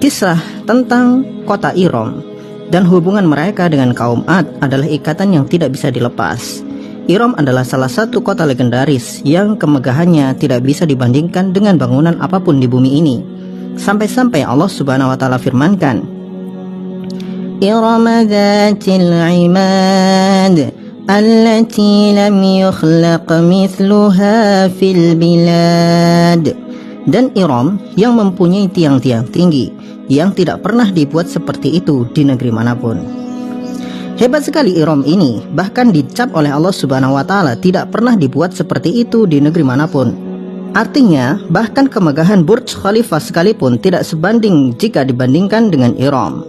Kisah tentang kota Iram dan hubungan mereka dengan kaum Ad adalah ikatan yang tidak bisa dilepas. Iram adalah salah satu kota legendaris yang kemegahannya tidak bisa dibandingkan dengan bangunan apapun di bumi ini. Sampai-sampai Allah Subhanahu wa taala firmankan, Iram dzatil imad allati lam yukhlaq mithluha fil bilad. Dan Iram yang mempunyai tiang-tiang tinggi yang tidak pernah dibuat seperti itu di negeri manapun. Hebat sekali Iram ini, bahkan dicap oleh Allah Subhanahu wa taala tidak pernah dibuat seperti itu di negeri manapun. Artinya, bahkan kemegahan Burj Khalifa sekalipun tidak sebanding jika dibandingkan dengan Iram.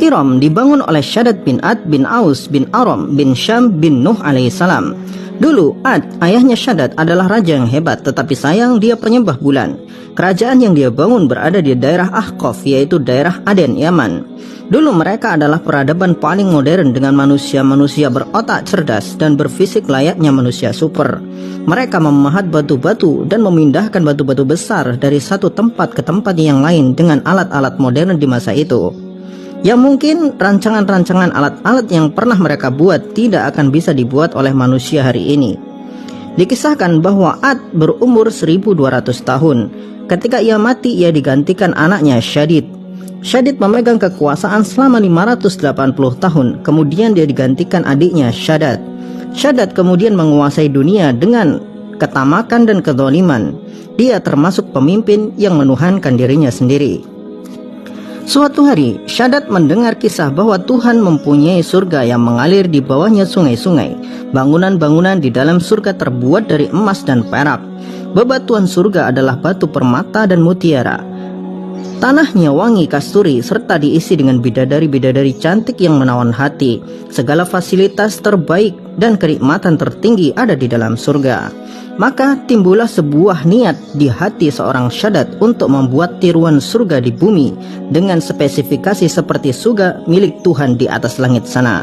Iram dibangun oleh Shaddad bin Ad bin Aus bin Aram bin Syam bin Nuh alaihissalam. Dulu Ad, ayahnya Shaddad, adalah raja yang hebat, tetapi sayang dia penyembah bulan. Kerajaan yang dia bangun berada di daerah Ahqaf, yaitu daerah Aden, Yaman. Dulu mereka adalah peradaban paling modern dengan manusia-manusia berotak cerdas dan berfisik layaknya manusia super. Mereka memahat batu-batu dan memindahkan batu-batu besar dari satu tempat ke tempat yang lain dengan alat-alat modern di masa itu. Yang mungkin rancangan-rancangan alat-alat yang pernah mereka buat tidak akan bisa dibuat oleh manusia hari ini. Dikisahkan bahwa Ad berumur 1200 tahun. Ketika ia mati, ia digantikan anaknya Syadid. Syadid memegang kekuasaan selama 580 tahun. Kemudian dia digantikan adiknya Shaddad. Shaddad kemudian menguasai dunia dengan ketamakan dan kezaliman. Dia termasuk pemimpin yang menuhankan dirinya sendiri. Suatu hari, Shaddad mendengar kisah bahwa Tuhan mempunyai surga yang mengalir di bawahnya sungai-sungai. Bangunan-bangunan di dalam surga terbuat dari emas dan perak. Bebatuan surga adalah batu permata dan mutiara. Tanahnya wangi kasturi serta diisi dengan bidadari-bidadari cantik yang menawan hati. Segala fasilitas terbaik dan kenikmatan tertinggi ada di dalam surga. Maka timbullah sebuah niat di hati seorang Shaddad untuk membuat tiruan surga di bumi dengan spesifikasi seperti surga milik Tuhan di atas langit sana.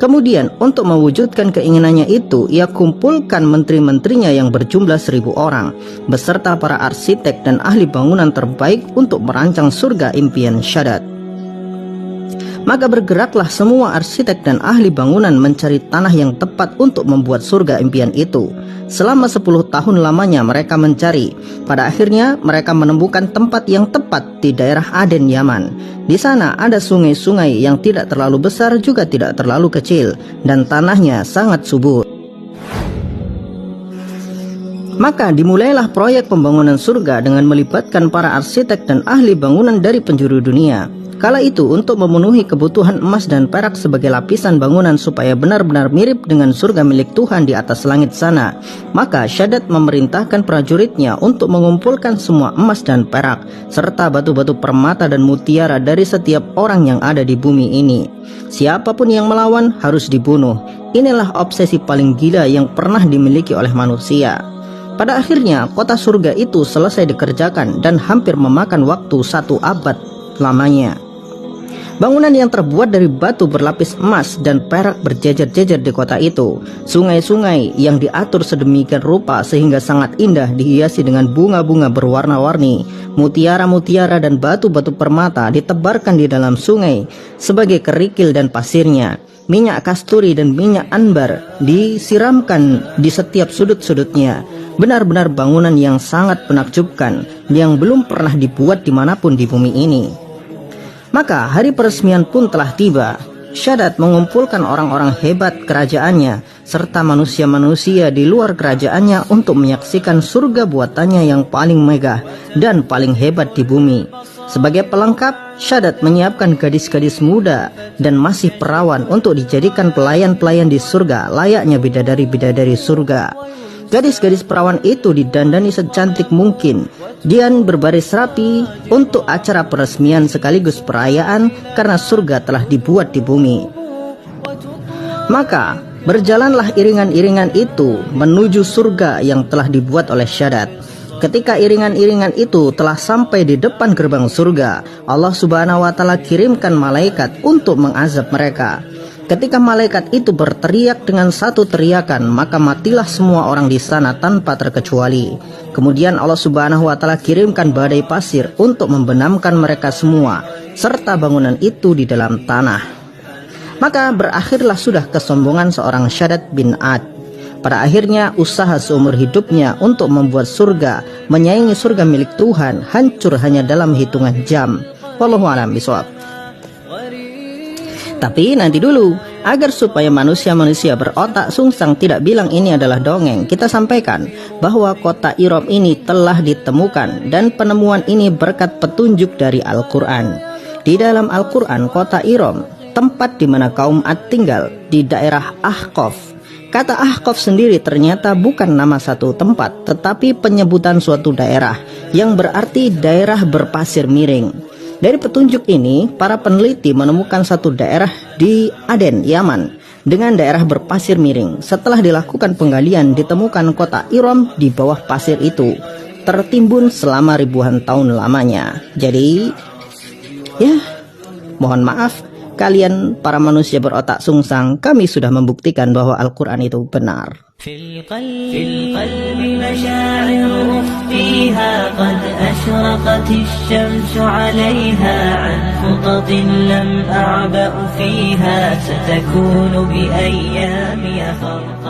Kemudian untuk mewujudkan keinginannya itu, ia kumpulkan menteri-menterinya yang berjumlah 1000 orang beserta para arsitek dan ahli bangunan terbaik untuk merancang surga impian Shaddad. Maka bergeraklah semua arsitek dan ahli bangunan mencari tanah yang tepat untuk membuat surga impian itu. Selama 10 tahun lamanya mereka mencari. Pada akhirnya mereka menemukan tempat yang tepat di daerah Aden, Yaman. Di sana ada sungai-sungai yang tidak terlalu besar juga tidak terlalu kecil, dan tanahnya sangat subur. Maka dimulailah proyek pembangunan surga dengan melibatkan para arsitek dan ahli bangunan dari penjuru dunia. Kala itu untuk memenuhi kebutuhan emas dan perak sebagai lapisan bangunan supaya benar-benar mirip dengan surga milik Tuhan di atas langit sana, maka Shaddad memerintahkan prajuritnya untuk mengumpulkan semua emas dan perak serta batu-batu permata dan mutiara dari setiap orang yang ada di bumi ini. Siapapun yang melawan harus dibunuh. Inilah obsesi paling gila yang pernah dimiliki oleh manusia. Pada akhirnya kota surga itu selesai dikerjakan dan hampir memakan waktu 1 abad lamanya. Bangunan yang terbuat dari batu berlapis emas dan perak berjejer-jejer di kota itu. Sungai-sungai yang diatur sedemikian rupa sehingga sangat indah dihiasi dengan bunga-bunga berwarna-warni. Mutiara-mutiara dan batu-batu permata ditebarkan di dalam sungai sebagai kerikil dan pasirnya. Minyak kasturi dan minyak ambar disiramkan di setiap sudut-sudutnya. Benar-benar bangunan yang sangat menakjubkan yang belum pernah dibuat dimanapun di bumi ini. Maka hari peresmian pun telah tiba. Shaddad mengumpulkan orang-orang hebat kerajaannya serta manusia-manusia di luar kerajaannya untuk menyaksikan surga buatannya yang paling megah dan paling hebat di bumi. Sebagai pelengkap, Shaddad menyiapkan gadis-gadis muda dan masih perawan untuk dijadikan pelayan-pelayan di surga layaknya bidadari-bidadari surga. Gadis-gadis perawan itu didandani secantik mungkin dan berbaris rapi untuk acara peresmian sekaligus perayaan karena surga telah dibuat di bumi. Maka berjalanlah iringan-iringan itu menuju surga yang telah dibuat oleh Shaddad. Ketika iringan-iringan itu telah sampai di depan gerbang surga, Allah Subhanahu wa taala kirimkan malaikat untuk mengazab mereka. Ketika malaikat itu berteriak dengan satu teriakan, maka matilah semua orang di sana tanpa terkecuali. Kemudian Allah Subhanahu wa taala kirimkan badai pasir untuk membenamkan mereka semua serta bangunan itu di dalam tanah. Maka berakhirlah sudah kesombongan seorang Shaddad bin Ad. Pada akhirnya usaha seumur hidupnya untuk membuat surga, menyaingi surga milik Tuhan, hancur hanya dalam hitungan jam. Wallahu a'lam bishawab. Tapi nanti dulu, agar supaya manusia-manusia berotak sungsang tidak bilang ini adalah dongeng, kita sampaikan bahwa kota Iram ini telah ditemukan dan penemuan ini berkat petunjuk dari Al-Quran. Di dalam Al-Quran, kota Iram, tempat di mana kaum Ad tinggal, di daerah Ahqaf. Kata Ahqaf sendiri ternyata bukan nama satu tempat, tetapi penyebutan suatu daerah yang berarti daerah berpasir miring. Dari petunjuk ini, para peneliti menemukan satu daerah di Aden, Yaman, dengan daerah berpasir miring. Setelah dilakukan penggalian, ditemukan kota Iram di bawah pasir itu, tertimbun selama ribuan tahun lamanya. Jadi, ya, mohon maaf, kalian para manusia berotak sungsang, kami sudah membuktikan bahwa Al-Quran itu benar. في القلب مشاعر أخفيها قد أشرقت الشمس عليها عن خطط لم أعبأ فيها ستكون بأيامي فرقا